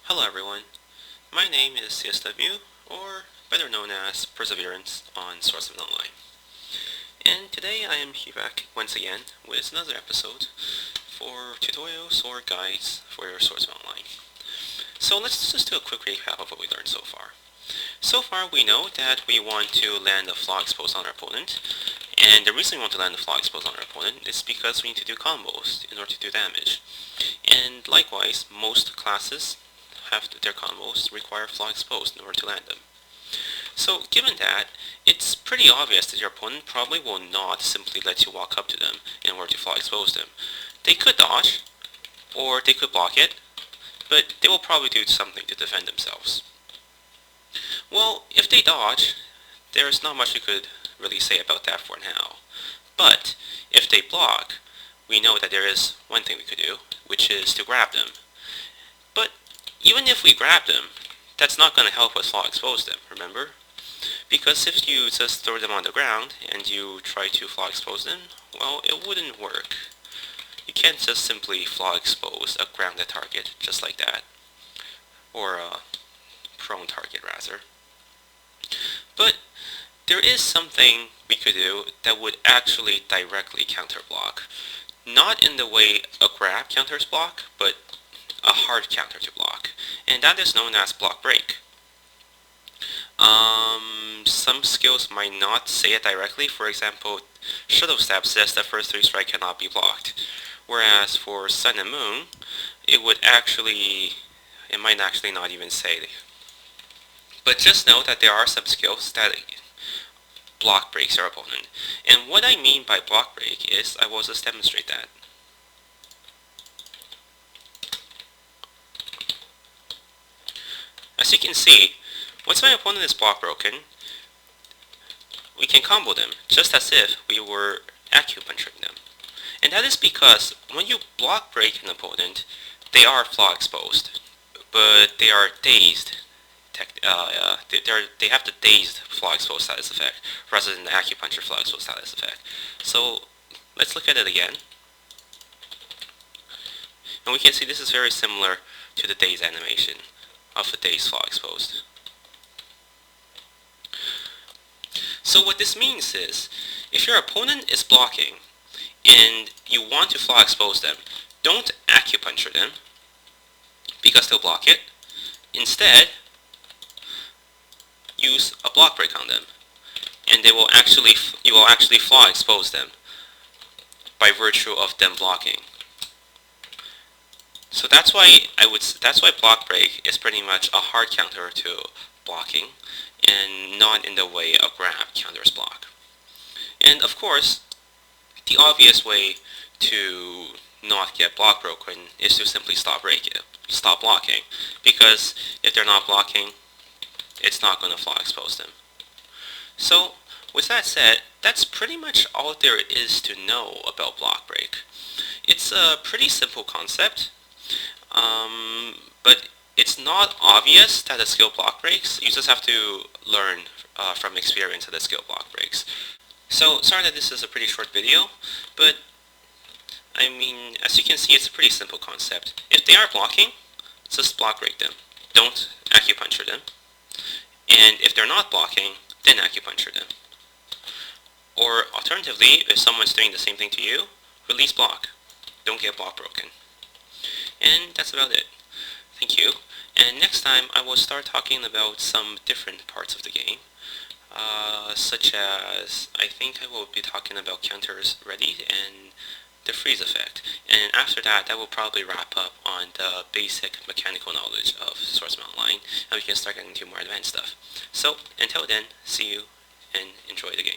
Hello everyone, my name is CSW, or better known as Perseverance on Swordsman Online. And today I am here back once again with another episode for tutorials or guides for your Swordsman Online. So let's just do a quick recap of what we learned so far. So far we know that we want to land a flaw exposed on our opponent, and the reason we want to land a flaw exposed on our opponent is because we need to do combos in order to do damage. And likewise, most classes have their combos require flaw exposed in order to land them. So given that, it's pretty obvious that your opponent probably will not simply let you walk up to them in order to flaw expose them. They could dodge, or they could block it, but they will probably do something to defend themselves. Well, if they dodge, there's not much we could really say about that for now. But if they block, we know that there is one thing we could do, which is to grab them. But even if we grab them, that's not going to help us flaw expose them, remember? Because if you just throw them on the ground and you try to flaw expose them, well, it wouldn't work. You can't just simply flaw expose a grounded target just like that. Or a prone target, rather. But there is something we could do that would actually directly counter block. Not in the way a grab counters block, but a hard counter to block, and that is known as block break. Some skills might not say it directly. For example, Shadow Step says the first 3 strike cannot be blocked, whereas for Sun and Moon, it might actually not even say. But just know that there are some skills that block breaks your opponent, and what I mean by block break is I will just demonstrate that. As you can see, once my opponent is block broken, we can combo them, just as if we were acupuncturing them. And that is because when you block break an opponent, they are flaw exposed, but they are dazed. They have the dazed flaw exposed status effect, rather than the acupuncture flaw exposed status effect. So let's look at it again. And we can see this is very similar to the daze animation of the dazed flaw exposed. So what this means is, if your opponent is blocking and you want to flaw expose them, don't acupuncture them because they'll block it. Instead, use a block break on them, and you will actually flaw expose them by virtue of them blocking. So that's why block break is pretty much a hard counter to blocking, and not in the way a grab counters block. And of course, the obvious way to not get block broken is to simply stop blocking, because if they're not blocking, it's not going to flaw expose them. So with that said, that's pretty much all there is to know about block break. It's a pretty simple concept, but it's not obvious that the skill block breaks. You just have to learn from experience that the skill block breaks. So sorry that this is a pretty short video, but I mean, as you can see, it's a pretty simple concept. If they are blocking, just block break them. Don't acupuncture them. And if they're not blocking, then acupuncture them. Or alternatively, if someone's doing the same thing to you, release block. Don't get block broken. And that's about it. Thank you. And next time I will start talking about some different parts of the game, such as I think I will be talking about counters ready and the freeze effect. And after that, that will probably wrap up on the basic mechanical knowledge of Swordsman Online, and we can start getting into more advanced stuff. So until then, see you and enjoy the game.